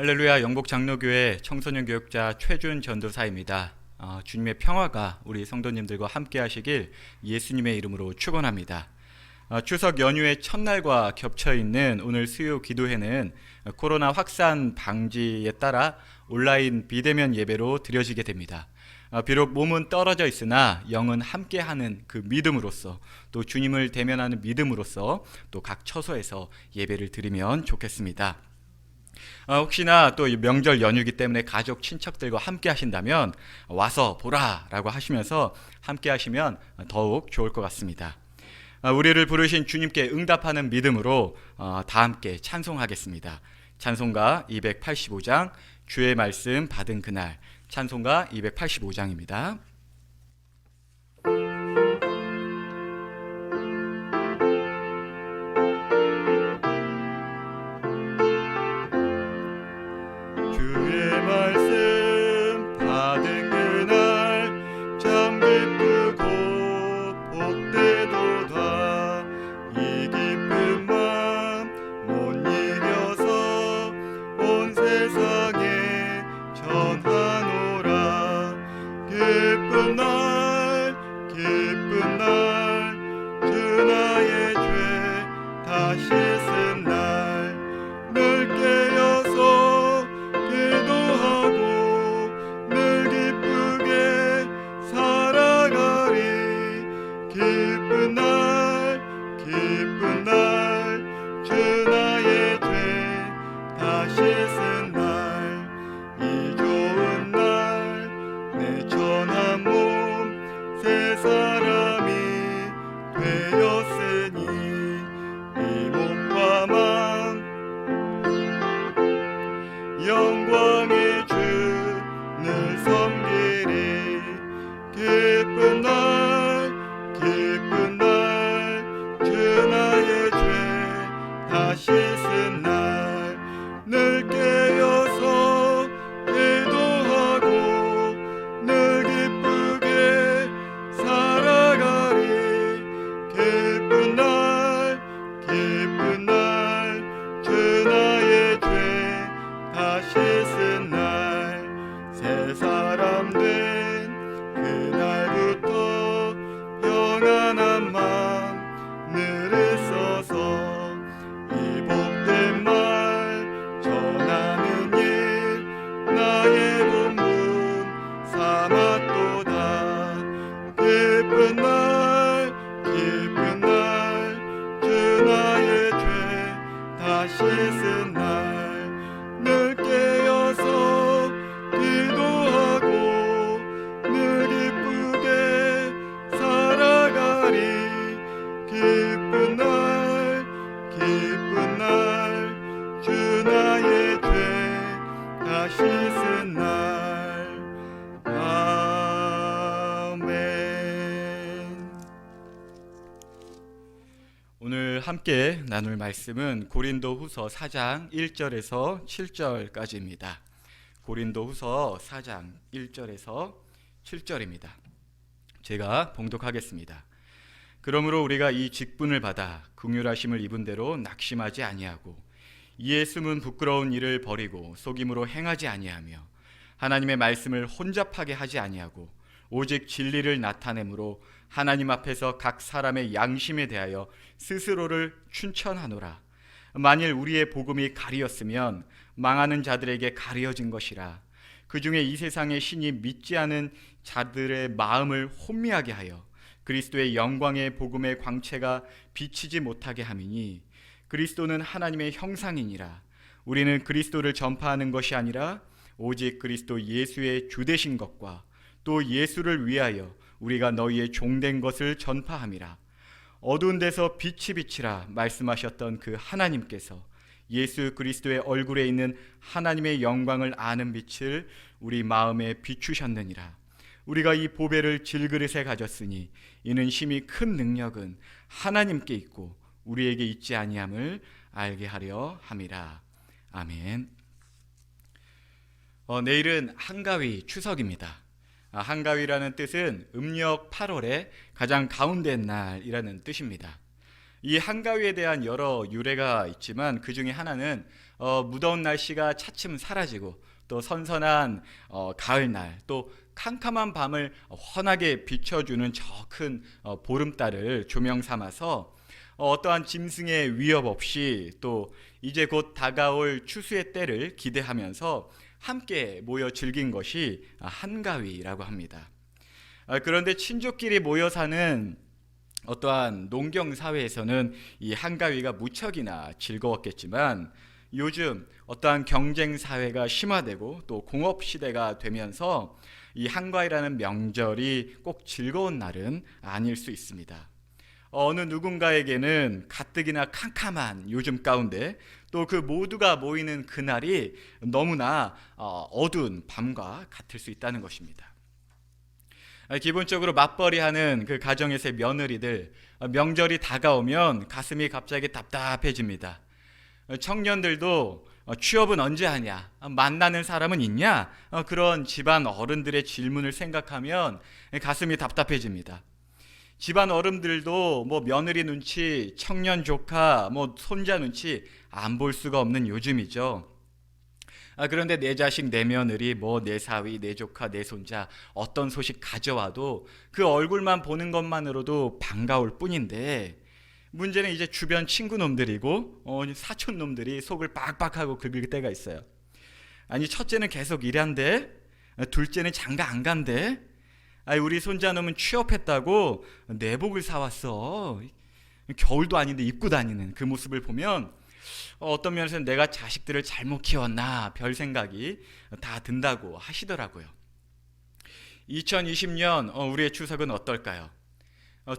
할렐루야, 영복장로교회 청소년 교육자 최준 전도사입니다. 주님의 평화가 우리 성도님들과 함께 하시길 예수님의 이름으로 축원합니다. 추석 연휴의 첫날과 겹쳐 있는 오늘 수요 기도회는 코로나 확산 방지에 따라 온라인 비대면 예배로 드려지게 됩니다. 비록 몸은 떨어져 있으나 영은 함께하는 그 믿음으로써, 또 주님을 대면하는 믿음으로써 또 각 처소에서 예배를 드리면 좋겠습니다. 혹시나 또 명절 연휴이기 때문에 가족 친척들과 함께 하신다면 와서 보라 라고 하시면서 함께 하시면 더욱 좋을 것 같습니다. 우리를 부르신 주님께 응답하는 믿음으로 다 함께 찬송하겠습니다. 찬송가 285장, 주의 말씀 받은 그날. 찬송가 285장입니다. 주의 말씀 받은 그날 참 기쁘고 복되도다. 이 기쁜 맘 못 이겨서 온 세상에 전하노라. 기쁜 날 주 나의 죄 다시 쓴 날 늘 깨어서 기도하고 늘 기쁘게 살아가리. 기쁜 날 주 나의 죄 다시 쓴 날, 이 좋은 날 내 천한 몸 새 사람이 되었으니 이 몸과 맘 영광의 주를 섬기리. 기쁜 날 주 나의 죄 다시 쓴 날 늘 깨어서 기도하고 늘 기쁘게 살아가리. 기쁜 날 주 나의 죄 다시 쓴 날, 새 사람 된 그날부터 평안한 맘 늘 있어서 이 복된 말 전하는 일 나의 본분 삼았도다. 기쁜 날 주 나의 죄 다시 쓴 날 늘 깨어서 기도하고 늘 기쁘게 살아가리. 기쁜 날 주 나의 죄 다시 쓴 날. 아멘. 오늘 함께 나눌 말씀은 고린도후서 4장 1절에서 7절까지입니다. 고린도후서 4장 1절에서 7절입니다. 제가 봉독하겠습니다. 그러므로 우리가 이 직분을 받아 긍휼하심을 입은 대로 낙심하지 아니하고 이에 숨은 부끄러운 일을 버리고 속임으로 행하지 아니하며 하나님의 말씀을 혼잡하게 하지 아니하고 오직 진리를 나타내므로 하나님 앞에서 각 사람의 양심에 대하여 스스로를 춘천하노라. 만일 우리의 복음이 가리었으면 망하는 자들에게 가려진 것이라. 그 중에 이 세상의 신이 믿지 않은 자들의 마음을 혼미하게 하여 그리스도의 영광의 복음의 광채가 비치지 못하게 함이니, 그리스도는 하나님의 형상이니라. 우리는 그리스도를 전파하는 것이 아니라 오직 그리스도 예수의 주되신 것과 또 예수를 위하여 우리가 너희의 종된 것을 전파함이라. 어두운 데서 빛이 비치라 말씀하셨던 그 하나님께서 예수 그리스도의 얼굴에 있는 하나님의 영광을 아는 빛을 우리 마음에 비추셨느니라. 우리가 이 보배를 질그릇에 가졌으니 이는 심히 큰 능력은 하나님께 있고 우리에게 있지 아니함을 알게 하려 함이라. 아멘. 내일은 한가위 추석입니다. 한가위라는 뜻은 음력 8월의 가장 가운데 날이라는 뜻입니다. 이 한가위에 대한 여러 유래가 있지만 그 중에 하나는 무더운 날씨가 차츰 사라지고 또 선선한 가을날, 또 캄캄한 밤을 환하게 비춰주는 저 큰 보름달을 조명 삼아서 어떠한 짐승의 위협 없이 또 이제 곧 다가올 추수의 때를 기대하면서 함께 모여 즐긴 것이 한가위라고 합니다. 그런데 친족끼리 모여 사는 어떠한 농경 사회에서는 이 한가위가 무척이나 즐거웠겠지만, 요즘 어떠한 경쟁 사회가 심화되고 또 공업 시대가 되면서 이 한가위라는 명절이 꼭 즐거운 날은 아닐 수 있습니다. 어느 누군가에게는 가뜩이나 캄캄한 요즘 가운데 또 그 모두가 모이는 그날이 너무나 어두운 밤과 같을 수 있다는 것입니다. 기본적으로 맞벌이하는 그 가정에서의 며느리들, 명절이 다가오면 가슴이 갑자기 답답해집니다. 청년들도 취업은 언제 하냐, 만나는 사람은 있냐, 그런 집안 어른들의 질문을 생각하면 가슴이 답답해집니다. 집안 어른들도 뭐 며느리 눈치, 청년 조카, 뭐 손자 눈치 안 볼 수가 없는 요즘이죠. 그런데 내 자식, 내 며느리, 뭐 내 사위, 내 조카, 내 손자 어떤 소식 가져와도 그 얼굴만 보는 것만으로도 반가울 뿐인데, 문제는 이제 주변 친구 놈들이고 사촌 놈들이 속을 빡빡하고 긁을 때가 있어요. 아니, 첫째는 계속 일한대, 둘째는 장가 안 간대, 우리 손자놈은 취업했다고 내복을 사왔어, 겨울도 아닌데 입고 다니는 그 모습을 보면 어떤 면에서는 내가 자식들을 잘못 키웠나 별 생각이 다 든다고 하시더라고요. 2020년 우리의 추석은 어떨까요?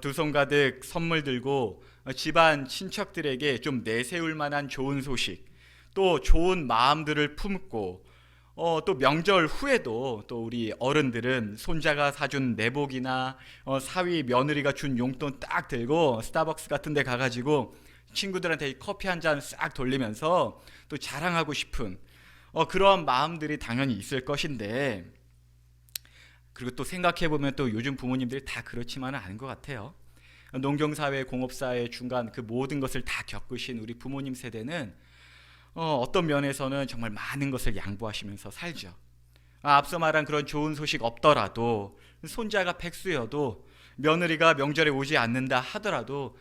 두 손 가득 선물 들고 집안 친척들에게 좀 내세울 만한 좋은 소식, 또 좋은 마음들을 품고 또 명절 후에도 또 우리 어른들은 손자가 사준 내복이나 사위 며느리가 준 용돈 딱 들고 스타벅스 같은 데 가가지고 친구들한테 커피 한 잔 싹 돌리면서 또 자랑하고 싶은 그런 마음들이 당연히 있을 것인데, 그리고 또 생각해보면 또 요즘 부모님들이 다 그렇지만은 않은 것 같아요. 농경사회, 공업사회 중간 그 모든 것을 다 겪으신 우리 부모님 세대는 어떤 면에서는 정말 많은 것을 양보하시면서 살죠. 앞서 말한 그런 좋은 소식 없더라도, 손자가 백수여도, 며느리가 명절에 오지 않는다 하더라도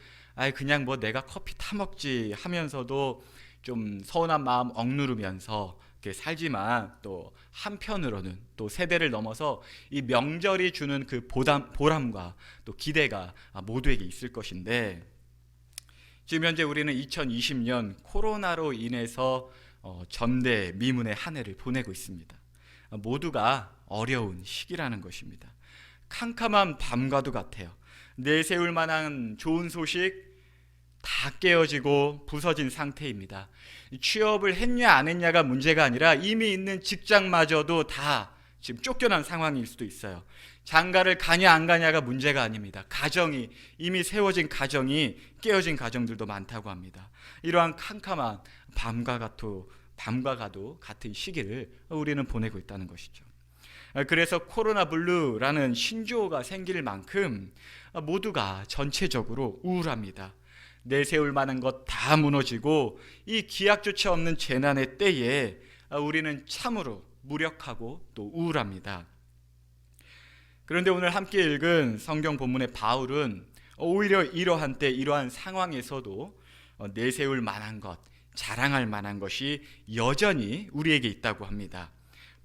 그냥 뭐 내가 커피 타먹지 하면서도 좀 서운한 마음 억누르면서 이렇게 살지만, 또 한편으로는 또 세대를 넘어서 이 명절이 주는 그 보람과 또 기대가 모두에게 있을 것인데, 지금 현재 우리는 2020년 코로나로 인해서 전대미문의 한 해를 보내고 있습니다. 모두가 어려운 시기라는 것입니다. 캄캄한 밤과도 같아요. 내세울 만한 좋은 소식 다 깨어지고 부서진 상태입니다. 취업을 했냐 안 했냐가 문제가 아니라 이미 있는 직장마저도 다 지금 쫓겨난 상황일 수도 있어요. 장가를 가냐 안 가냐가 문제가 아닙니다. 가정이 이미 세워진 가정이 깨어진 가정들도 많다고 합니다. 이러한 캄캄한 밤과 가도 같은 시기를 우리는 보내고 있다는 것이죠. 그래서 코로나 블루라는 신조어가 생길 만큼 모두가 전체적으로 우울합니다. 내세울 만한 것 다 무너지고 이 기약조차 없는 재난의 때에 우리는 참으로 무력하고 또 우울합니다. 그런데 오늘 함께 읽은 성경 본문의 바울은 오히려 이러한 때, 이러한 상황에서도 내세울 만한 것, 자랑할 만한 것이 여전히 우리에게 있다고 합니다.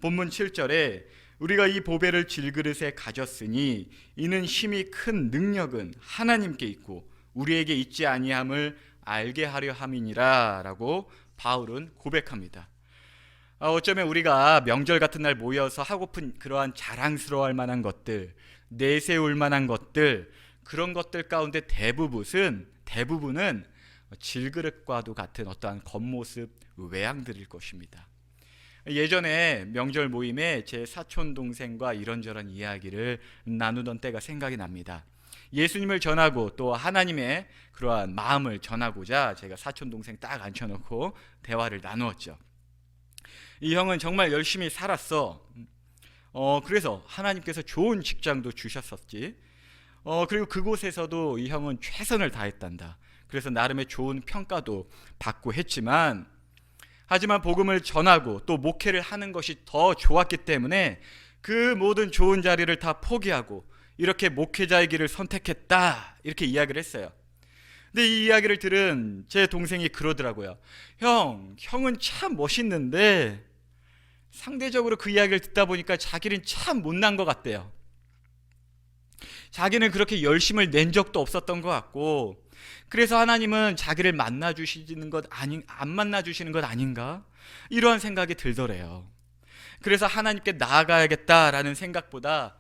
본문 7절에 우리가 이 보배를 질그릇에 가졌으니 이는 힘이 큰 능력은 하나님께 있고 우리에게 있지 아니함을 알게 하려 함이니라 라고 바울은 고백합니다. 어쩌면 우리가 명절 같은 날 모여서 하고픈 그러한 자랑스러워할 만한 것들, 내세울 만한 것들, 그런 것들 가운데 대부분은 질그릇과도 같은 어떠한 겉모습, 외양들일 것입니다. 예전에 명절 모임에 제 사촌 동생과 이런저런 이야기를 나누던 때가 생각이 납니다. 예수님을 전하고 또 하나님의 그러한 마음을 전하고자 제가 사촌 동생 딱 앉혀놓고 대화를 나누었죠. 이 형은 정말 열심히 살았어. 그래서 하나님께서 좋은 직장도 주셨었지. 그리고 그곳에서도 이 형은 최선을 다했단다. 그래서 나름의 좋은 평가도 받고 했지만, 하지만 복음을 전하고 또 목회를 하는 것이 더 좋았기 때문에 그 모든 좋은 자리를 다 포기하고 이렇게 목회자의 길을 선택했다, 이렇게 이야기를 했어요. 근데 이 이야기를 들은 제 동생이 그러더라고요. 형은 참 멋있는데 상대적으로 그 이야기를 듣다 보니까 자기는 참 못난 것 같대요. 자기는 그렇게 열심을 낸 적도 없었던 것 같고, 그래서 하나님은 자기를 안 만나주시는 것 아닌가? 이러한 생각이 들더래요. 그래서 하나님께 나아가야겠다라는 생각보다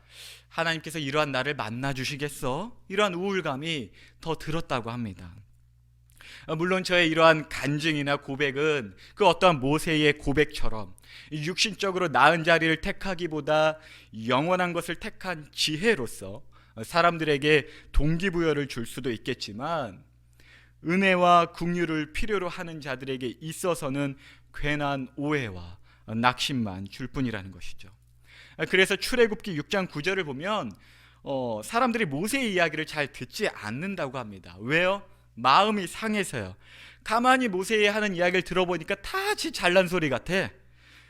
하나님께서 이러한 나를 만나주시겠어? 이러한 우울감이 더 들었다고 합니다. 물론 저의 이러한 간증이나 고백은 그 어떠한 모세의 고백처럼 육신적으로 나은 자리를 택하기보다 영원한 것을 택한 지혜로서 사람들에게 동기부여를 줄 수도 있겠지만, 은혜와 긍휼을 필요로 하는 자들에게 있어서는 괜한 오해와 낙심만 줄 뿐이라는 것이죠. 그래서 출애굽기 6장 9절을 보면 사람들이 모세의 이야기를 잘 듣지 않는다고 합니다. 왜요? 마음이 상해서요. 가만히 모세의 하는 이야기를 들어보니까 다 잘난 소리 같아.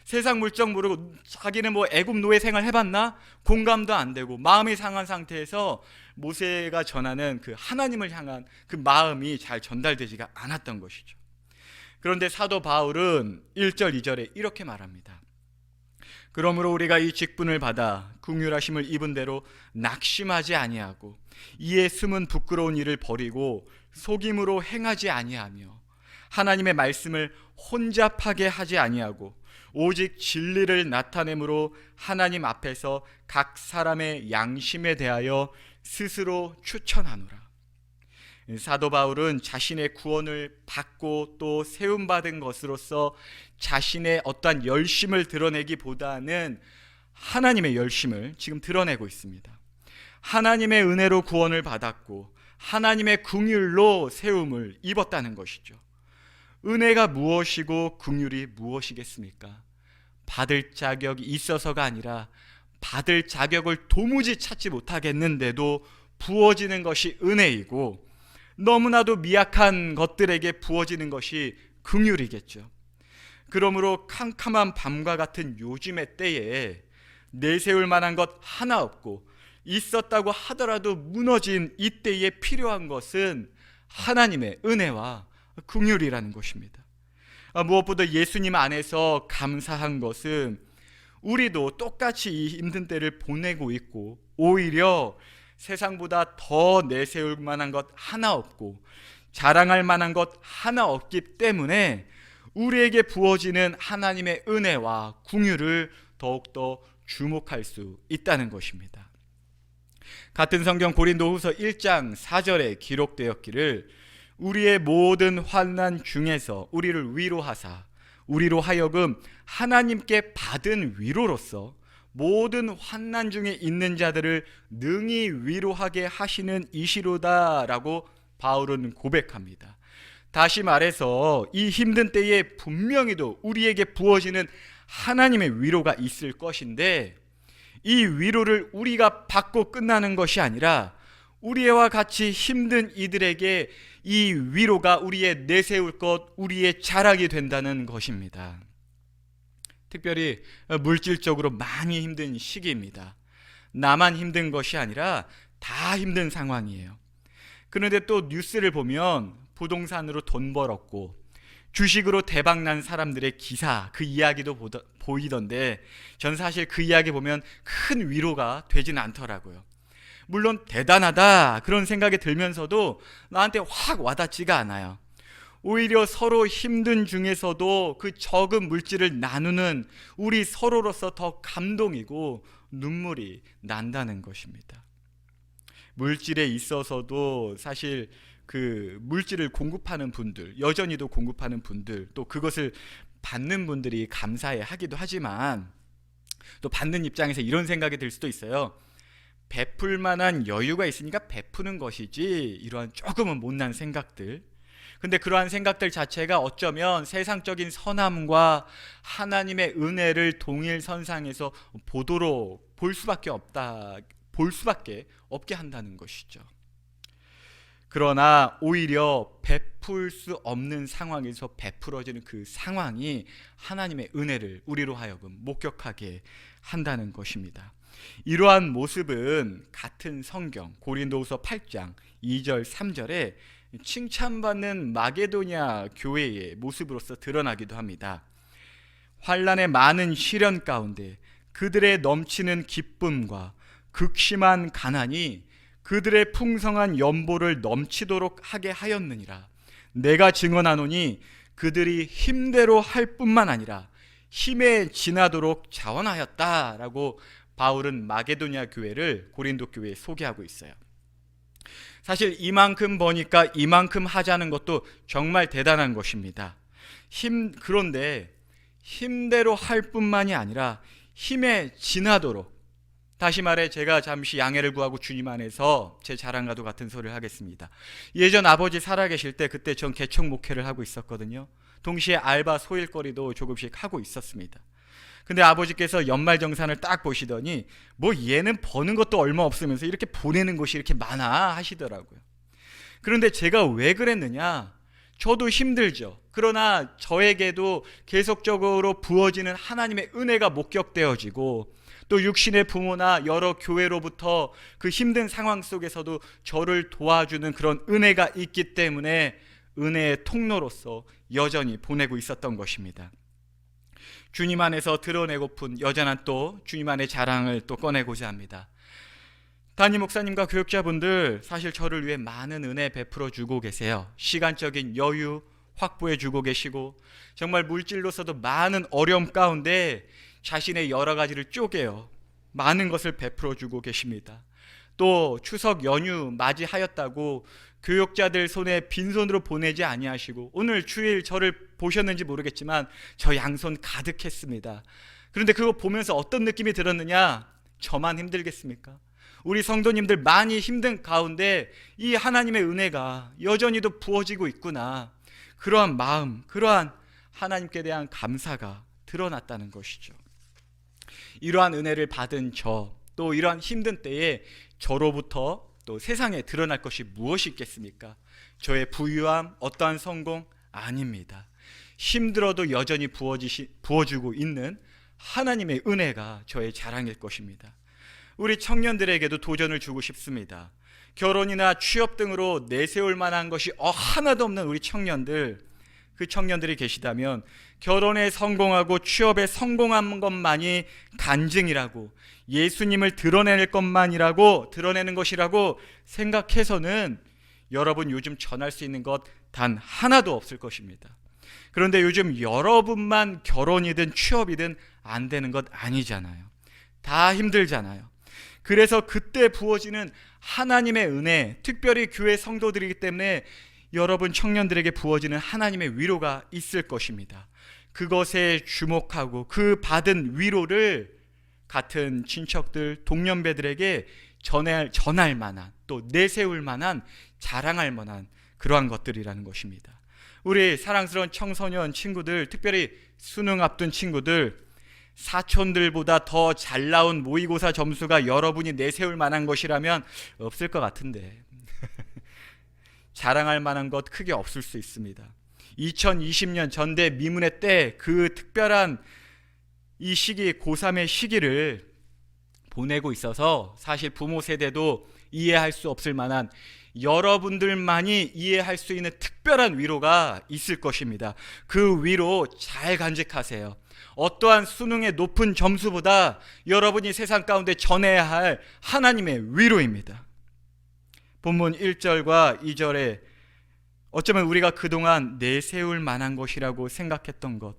세상 물정 모르고 자기는 뭐 애굽 노예 생활 해봤나? 공감도 안 되고 마음이 상한 상태에서 모세가 전하는 그 하나님을 향한 그 마음이 잘 전달되지가 않았던 것이죠. 그런데 사도 바울은 1절 2절에 이렇게 말합니다. 그러므로 우리가 이 직분을 받아 긍휼하심을 입은 대로 낙심하지 아니하고 이에 숨은 부끄러운 일을 버리고 속임으로 행하지 아니하며 하나님의 말씀을 혼잡하게 하지 아니하고 오직 진리를 나타내므로 하나님 앞에서 각 사람의 양심에 대하여 스스로 추천하노라. 사도 바울은 자신의 구원을 받고 또 세움받은 것으로서 자신의 어떠한 열심을 드러내기보다는 하나님의 열심을 지금 드러내고 있습니다. 하나님의 은혜로 구원을 받았고 하나님의 긍휼로 세움을 입었다는 것이죠. 은혜가 무엇이고 긍휼이 무엇이겠습니까? 받을 자격이 있어서가 아니라 받을 자격을 도무지 찾지 못하겠는데도 부어지는 것이 은혜이고, 너무나도 미약한 것들에게 부어지는 것이 긍휼이겠죠. 그러므로 캄캄한 밤과 같은 요즘의 때에 내세울 만한 것 하나 없고 있었다고 하더라도 무너진 이때에 필요한 것은 하나님의 은혜와 긍휼이라는 것입니다. 무엇보다 예수님 안에서 감사한 것은 우리도 똑같이 이 힘든 때를 보내고 있고, 오히려 세상보다 더 내세울 만한 것 하나 없고 자랑할 만한 것 하나 없기 때문에 우리에게 부어지는 하나님의 은혜와 긍휼을 더욱더 주목할 수 있다는 것입니다. 같은 성경 고린도후서 1장 4절에 기록되었기를 우리의 모든 환난 중에서 우리를 위로하사 우리로 하여금 하나님께 받은 위로로서 모든 환난 중에 있는 자들을 능히 위로하게 하시는 이시로다라고 바울은 고백합니다. 다시 말해서 이 힘든 때에 분명히도 우리에게 부어지는 하나님의 위로가 있을 것인데, 이 위로를 우리가 받고 끝나는 것이 아니라 우리와 같이 힘든 이들에게 이 위로가 우리의 내세울 것, 우리의 자랑이 된다는 것입니다. 특별히 물질적으로 많이 힘든 시기입니다. 나만 힘든 것이 아니라 다 힘든 상황이에요. 그런데 또 뉴스를 보면 부동산으로 돈 벌었고 주식으로 대박난 사람들의 기사, 그 이야기도 보이던데, 전 사실 그 이야기 보면 큰 위로가 되진 않더라고요. 물론 대단하다 그런 생각이 들면서도 나한테 확 와닿지가 않아요. 오히려 서로 힘든 중에서도 그 적은 물질을 나누는 우리 서로로서 더 감동이고 눈물이 난다는 것입니다. 물질에 있어서도 사실 그 물질을 공급하는 분들, 여전히도 공급하는 분들, 또 그것을 받는 분들이 감사해 하기도 하지만, 또 받는 입장에서 이런 생각이 들 수도 있어요. 베풀 만한 여유가 있으니까 베푸는 것이지, 이러한 조금은 못난 생각들. 근데 그러한 생각들 자체가 어쩌면 세상적인 선함과 하나님의 은혜를 동일선상에서 볼 수밖에 없게 한다는 것이죠. 그러나 오히려 베풀 수 없는 상황에서 베풀어지는 그 상황이 하나님의 은혜를 우리로 하여금 목격하게 한다는 것입니다. 이러한 모습은 같은 성경 고린도후서 8장 2절 3절에 칭찬받는 마게도냐 교회의 모습으로서 드러나기도 합니다. 환난의 많은 시련 가운데 그들의 넘치는 기쁨과 극심한 가난이 그들의 풍성한 연보를 넘치도록 하게 하였느니라. 내가 증언하노니 그들이 힘대로 할 뿐만 아니라 힘에 지나도록 자원하였다라고 바울은 마게도냐 교회를 고린도 교회에 소개하고 있어요. 사실 이만큼 버니까 이만큼 하자는 것도 정말 대단한 것입니다. 그런데 힘대로 할 뿐만이 아니라 힘에 지나도록, 다시 말해 제가 잠시 양해를 구하고 주님 안에서 제 자랑과도 같은 소리를 하겠습니다. 예전 아버지 살아계실 때 그때 전 개척 목회를 하고 있었거든요. 동시에 알바 소일거리도 조금씩 하고 있었습니다. 근데 아버지께서 연말정산을 딱 보시더니 뭐 얘는 버는 것도 얼마 없으면서 이렇게 보내는 것이 이렇게 많아 하시더라고요. 그런데 제가 왜 그랬느냐? 저도 힘들죠. 그러나 저에게도 계속적으로 부어지는 하나님의 은혜가 목격되어지고 또 육신의 부모나 여러 교회로부터 그 힘든 상황 속에서도 저를 도와주는 그런 은혜가 있기 때문에 은혜의 통로로서 여전히 보내고 있었던 것입니다. 주님 안에서 드러내고픈 여전한 또 주님 안의 자랑을 또 꺼내고자 합니다. 담임 목사님과 교육자분들 사실 저를 위해 많은 은혜 베풀어 주고 계세요. 시간적인 여유 확보해 주고 계시고 정말 물질로서도 많은 어려움 가운데 자신의 여러 가지를 쪼개어 많은 것을 베풀어 주고 계십니다. 또 추석 연휴 맞이하였다고 교육자들 손에 빈손으로 보내지 아니하시고 오늘 주일 저를 보셨는지 모르겠지만 저 양손 가득했습니다. 그런데 그거 보면서 어떤 느낌이 들었느냐? 저만 힘들겠습니까? 우리 성도님들 많이 힘든 가운데 이 하나님의 은혜가 여전히도 부어지고 있구나. 그러한 마음, 그러한 하나님께 대한 감사가 드러났다는 것이죠. 이러한 은혜를 받은 또 이러한 힘든 때에 저로부터 또 세상에 드러날 것이 무엇이 있겠습니까? 저의 부유함, 어떠한 성공? 아닙니다. 힘들어도 여전히 부어주고 있는 하나님의 은혜가 저의 자랑일 것입니다. 우리 청년들에게도 도전을 주고 싶습니다. 결혼이나 취업 등으로 내세울 만한 것이 하나도 없는 우리 청년들, 그 청년들이 계시다면 결혼에 성공하고 취업에 성공한 것만이 간증이라고, 예수님을 드러내는 것이라고 생각해서는 여러분 요즘 전할 수 있는 것 단 하나도 없을 것입니다. 그런데 요즘 여러분만 결혼이든 취업이든 안 되는 것 아니잖아요. 다 힘들잖아요. 그래서 그때 부어지는 하나님의 은혜, 특별히 교회 성도들이기 때문에 여러분 청년들에게 부어지는 하나님의 위로가 있을 것입니다. 그것에 주목하고 그 받은 위로를 같은 친척들, 동년배들에게 전할 만한, 또 내세울 만한, 자랑할 만한 그러한 것들이라는 것입니다. 우리 사랑스러운 청소년 친구들, 특별히 수능 앞둔 친구들, 사촌들보다 더 잘 나온 모의고사 점수가 여러분이 내세울 만한 것이라면 없을 것 같은데 자랑할 만한 것 크게 없을 수 있습니다. 2020년 전대 미문회 때 그 특별한 이 시기, 고3의 시기를 보내고 있어서 사실 부모 세대도 이해할 수 없을 만한, 여러분들만이 이해할 수 있는 특별한 위로가 있을 것입니다. 그 위로 잘 간직하세요. 어떠한 수능의 높은 점수보다 여러분이 세상 가운데 전해야 할 하나님의 위로입니다. 본문 1절과 2절에 어쩌면 우리가 그동안 내세울 만한 것이라고 생각했던 것,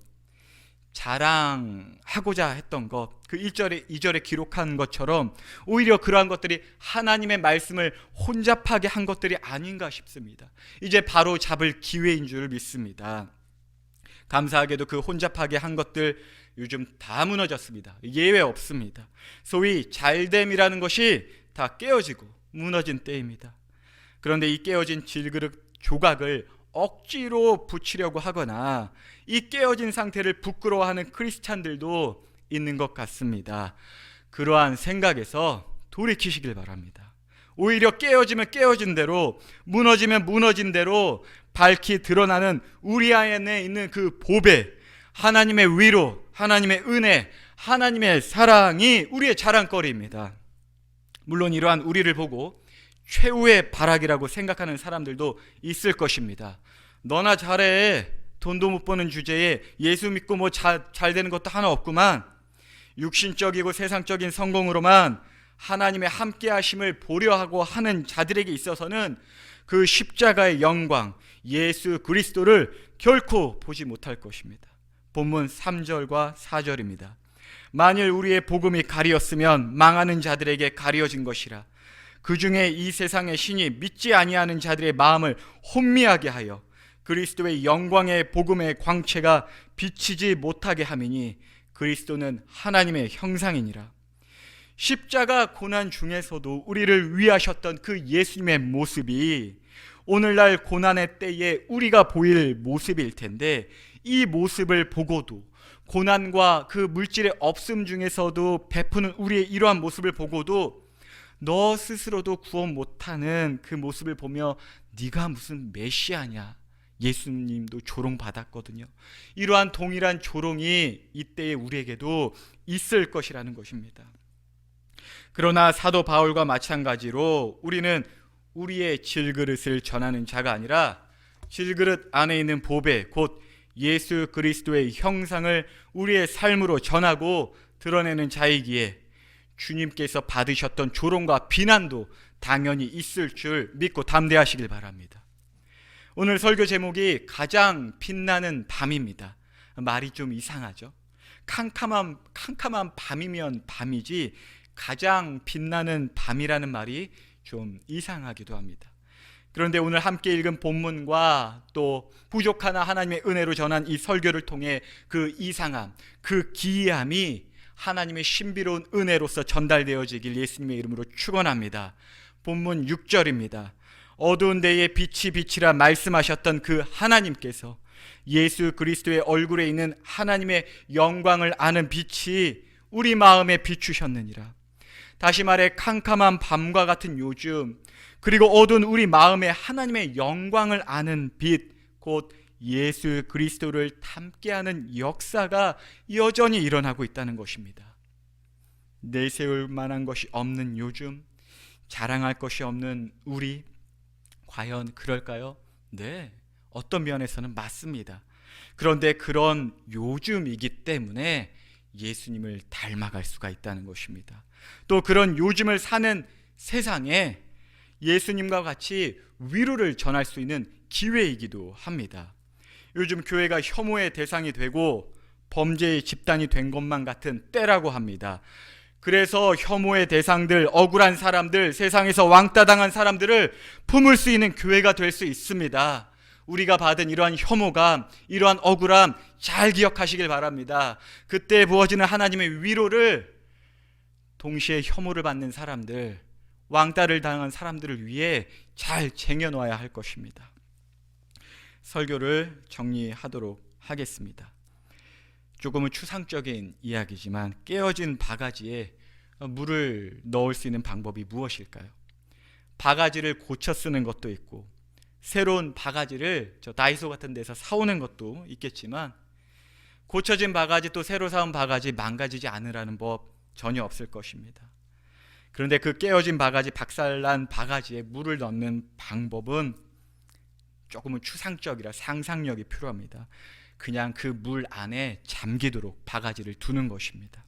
자랑하고자 했던 것, 그 1절에 2절에 기록한 것처럼 오히려 그러한 것들이 하나님의 말씀을 혼잡하게 한 것들이 아닌가 싶습니다. 이제 바로 잡을 기회인 줄 믿습니다. 감사하게도 그 혼잡하게 한 것들 요즘 다 무너졌습니다. 예외 없습니다. 소위 잘됨이라는 것이 다 깨어지고 무너진 때입니다. 그런데 이 깨어진 질그릇 조각을 억지로 붙이려고 하거나 이 깨어진 상태를 부끄러워하는 크리스찬들도 있는 것 같습니다. 그러한 생각에서 돌이키시길 바랍니다. 오히려 깨어지면 깨어진 대로, 무너지면 무너진 대로 밝히 드러나는 우리 안에 있는 그 보배, 하나님의 위로, 하나님의 은혜, 하나님의 사랑이 우리의 자랑거리입니다. 물론 이러한 우리를 보고 최후의 발악이라고 생각하는 사람들도 있을 것입니다. 너나 잘해, 돈도 못 버는 주제에 예수 믿고 뭐 잘 되는 것도 하나 없구만, 육신적이고 세상적인 성공으로만 하나님의 함께 하심을 보려 하고 하는 자들에게 있어서는 그 십자가의 영광, 예수 그리스도를 결코 보지 못할 것입니다. 본문 3절과 4절입니다. 만일 우리의 복음이 가리었으면 망하는 자들에게 가려진 것이라. 그 중에 이 세상의 신이 믿지 아니하는 자들의 마음을 혼미하게 하여 그리스도의 영광의 복음의 광채가 비치지 못하게 함이니 그리스도는 하나님의 형상이니라. 십자가 고난 중에서도 우리를 위하셨던 그 예수님의 모습이 오늘날 고난의 때에 우리가 보일 모습일 텐데, 이 모습을 보고도, 고난과 그 물질의 없음 중에서도 베푸는 우리의 이러한 모습을 보고도 너 스스로도 구원 못하는 그 모습을 보며 네가 무슨 메시아냐, 예수님도 조롱받았거든요. 이러한 동일한 조롱이 이때의 우리에게도 있을 것이라는 것입니다. 그러나 사도 바울과 마찬가지로 우리는 우리의 질그릇을 전하는 자가 아니라 질그릇 안에 있는 보배, 곧 예수 그리스도의 형상을 우리의 삶으로 전하고 드러내는 자이기에 주님께서 받으셨던 조롱과 비난도 당연히 있을 줄 믿고 담대하시길 바랍니다. 오늘 설교 제목이 가장 빛나는 밤입니다. 말이 좀 이상하죠? 캄캄한 밤이면 밤이지 가장 빛나는 밤이라는 말이 좀 이상하기도 합니다. 그런데 오늘 함께 읽은 본문과 또 부족하나 하나님의 은혜로 전한 이 설교를 통해 그 이상함, 그 기이함이 하나님의 신비로운 은혜로서 전달되어지길 예수님의 이름으로 축원합니다. 본문 6절입니다. 어두운 데에 빛이 빛이라 말씀하셨던 그 하나님께서 예수 그리스도의 얼굴에 있는 하나님의 영광을 아는 빛이 우리 마음에 비추셨느니라. 다시 말해 캄캄한 밤과 같은 요즘, 그리고 어두운 우리 마음에 하나님의 영광을 아는 빛, 곧 예수 그리스도를 닮게하는 역사가 여전히 일어나고 있다는 것입니다. 내세울 만한 것이 없는 요즘, 자랑할 것이 없는 우리, 과연 그럴까요? 네, 어떤 면에서는 맞습니다. 그런데 그런 요즘이기 때문에 예수님을 닮아갈 수가 있다는 것입니다. 또 그런 요즘을 사는 세상에 예수님과 같이 위로를 전할 수 있는 기회이기도 합니다. 요즘 교회가 혐오의 대상이 되고 범죄의 집단이 된 것만 같은 때라고 합니다. 그래서 혐오의 대상들, 억울한 사람들, 세상에서 왕따 당한 사람들을 품을 수 있는 교회가 될 수 있습니다. 우리가 받은 이러한 혐오감, 이러한 억울함 잘 기억하시길 바랍니다. 그때 부어지는 하나님의 위로를 동시에 혐오를 받는 사람들, 왕따를 당한 사람들을 위해 잘 쟁여놓아야 할 것입니다. 설교를 정리하도록 하겠습니다. 조금은 추상적인 이야기지만 깨어진 바가지에 물을 넣을 수 있는 방법이 무엇일까요? 바가지를 고쳐 쓰는 것도 있고 새로운 바가지를 다이소 같은 데서 사오는 것도 있겠지만 고쳐진 바가지 또 새로 사온 바가지 망가지지 않으라는 법 전혀 없을 것입니다. 그런데 그 깨어진 바가지, 박살난 바가지에 물을 넣는 방법은 조금은 추상적이라 상상력이 필요합니다. 그냥 그 물 안에 잠기도록 바가지를 두는 것입니다.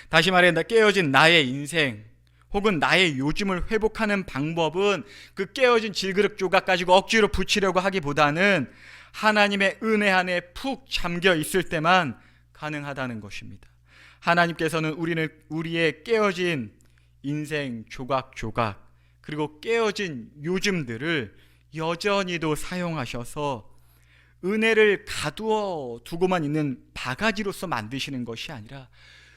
다시 말해 깨어진 나의 인생 혹은 나의 요즘을 회복하는 방법은 그 깨어진 질그릇 조각 가지고 억지로 붙이려고 하기보다는 하나님의 은혜 안에 푹 잠겨 있을 때만 가능하다는 것입니다. 하나님께서는 우리의 깨어진 인생 조각조각 그리고 깨어진 요즘들을 여전히도 사용하셔서 은혜를 가두어 두고만 있는 바가지로서 만드시는 것이 아니라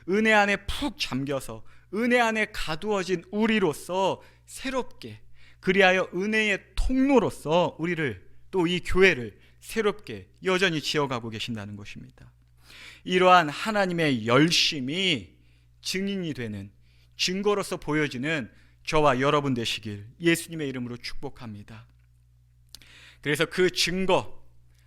은혜 안에 푹 잠겨서 은혜 안에 가두어진 우리로서 새롭게, 그리하여 은혜의 통로로서 우리를, 또 이 교회를 새롭게 여전히 지어가고 계신다는 것입니다. 이러한 하나님의 열심이 증인이 되는, 증거로서 보여지는 저와 여러분 되시길 예수님의 이름으로 축복합니다. 그래서 그 증거,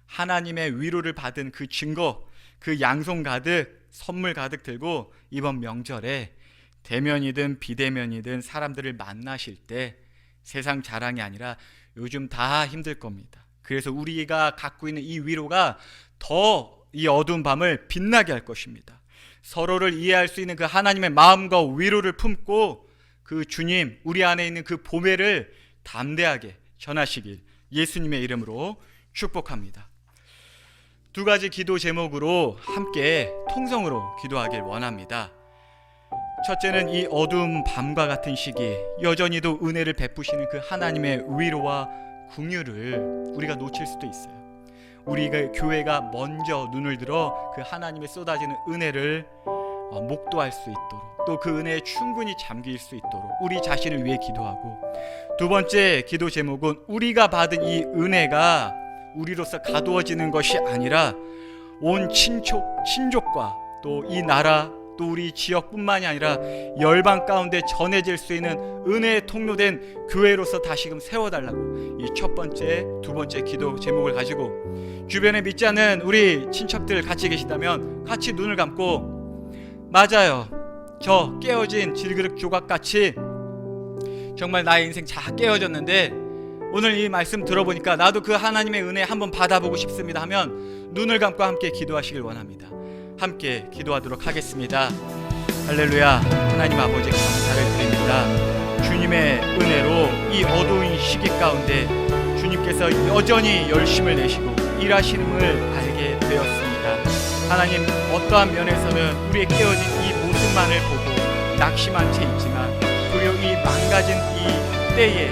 하나님의 위로를 받은 그 증거, 그 양손 가득 선물 가득 들고 이번 명절에 대면이든 비대면이든 사람들을 만나실 때 세상 자랑이 아니라 요즘 다 힘들 겁니다. 그래서 우리가 갖고 있는 이 위로가 더 이 어두운 밤을 빛나게 할 것입니다. 서로를 이해할 수 있는 그 하나님의 마음과 위로를 품고 그 주님, 우리 안에 있는 그 보배를 담대하게 전하시길 예수님의 이름으로 축복합니다. 두 가지 기도 제목으로 함께 통성으로 기도하길 원합니다. 첫째는 이 어두운 밤과 같은 시기에 여전히도 은혜를 베푸시는 그 하나님의 위로와 긍휼을 우리가 놓칠 수도 있어요. 우리가 교회가 먼저 눈을 들어 그 하나님의 쏟아지는 은혜를 목도할 수 있도록, 또 그 은혜에 충분히 잠길 수 있도록 우리 자신을 위해 기도하고, 두 번째 기도 제목은 우리가 받은 이 은혜가 우리로서 가두어지는 것이 아니라 온 친족과 또 이 나라, 또 우리 지역뿐만이 아니라 열방 가운데 전해질 수 있는 은혜의 통로된 교회로서 다시금 세워달라고 이 첫 번째, 두 번째 기도 제목을 가지고 주변에 믿지 않는 우리 친척들 같이 계시다면 같이 눈을 감고, 맞아요, 저 깨어진 질그릇 조각같이 정말 나의 인생 다 깨어졌는데 오늘 이 말씀 들어보니까 나도 그 하나님의 은혜 한번 받아보고 싶습니다 하면 눈을 감고 함께 기도하시길 원합니다. 함께 기도하도록 하겠습니다. 할렐루야. 하나님 아버지 감사를 드립니다. 주님의 은혜로 이 어두운 시기 가운데 주님께서 여전히 열심을 내시고 일하시는을 알게 되었습니다. 하나님, 어떠한 면에서는 우리의 깨어진 이 모습만을 보고 낙심한 채 있지만 도리어 이 망가진 이 때에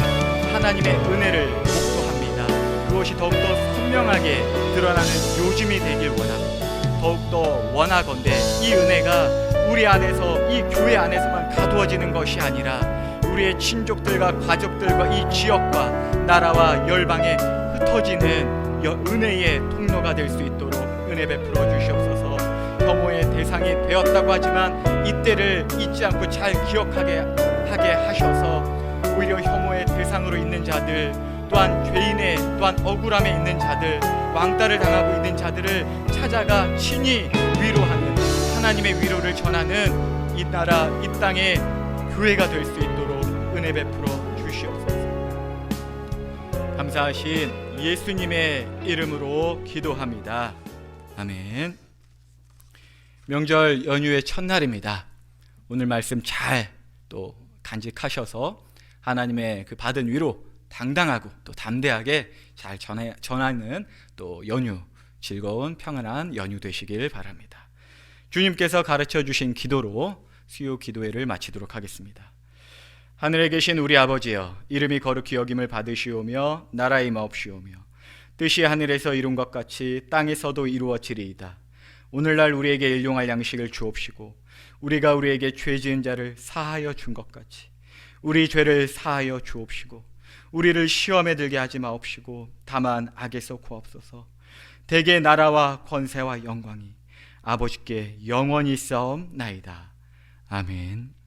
하나님의 은혜를 목도합니다. 그것이 더욱더 선명하게 드러나는 요즘이 되길 원합니다. 더욱더 원하건대 이 은혜가 우리 안에서, 이 교회 안에서만 가두어지는 것이 아니라 우리의 친족들과 가족들과 이 지역과 나라와 열방에 흩어지는 은혜의 통로가 될 수 있도록 은혜 베풀어 주시옵소서. 혐오의 대상이 되었다고 하지만 이때를 잊지 않고 잘 기억하게 하게 하셔서 오히려 혐오의 대상으로 있는 자들, 또한 죄인의, 또한 억울함에 있는 자들, 왕따를 당하고 있는 자들을 찾아가 친히 위로하는, 하나님의 위로를 전하는 이 나라, 이 땅의 교회가 될 수 있도록 은혜 베풀어 주시옵소서. 감사하신 예수님의 이름으로 기도합니다. 아멘. 명절 연휴의 첫날입니다. 오늘 말씀 잘 또 간직하셔서 하나님의 그 받은 위로 당당하고 또 담대하게 잘 전하는 또 연휴, 즐거운 평안한 연휴 되시길 바랍니다. 주님께서 가르쳐 주신 기도로 수요 기도회를 마치도록 하겠습니다. 하늘에 계신 우리 아버지여, 이름이 거룩히 여김을 받으시오며 나라의 마옵시오며 뜻이 하늘에서 이룬 것 같이 땅에서도 이루어지리이다. 오늘날 우리에게 일용할 양식을 주옵시고 우리가 우리에게 죄 지은 자를 사하여 준 것 같이 우리 죄를 사하여 주옵시고 우리를 시험에 들게 하지 마옵시고 다만 악에서 구하옵소서. 대개 나라와 권세와 영광이 아버지께 영원히 있사옵나이다. 아멘.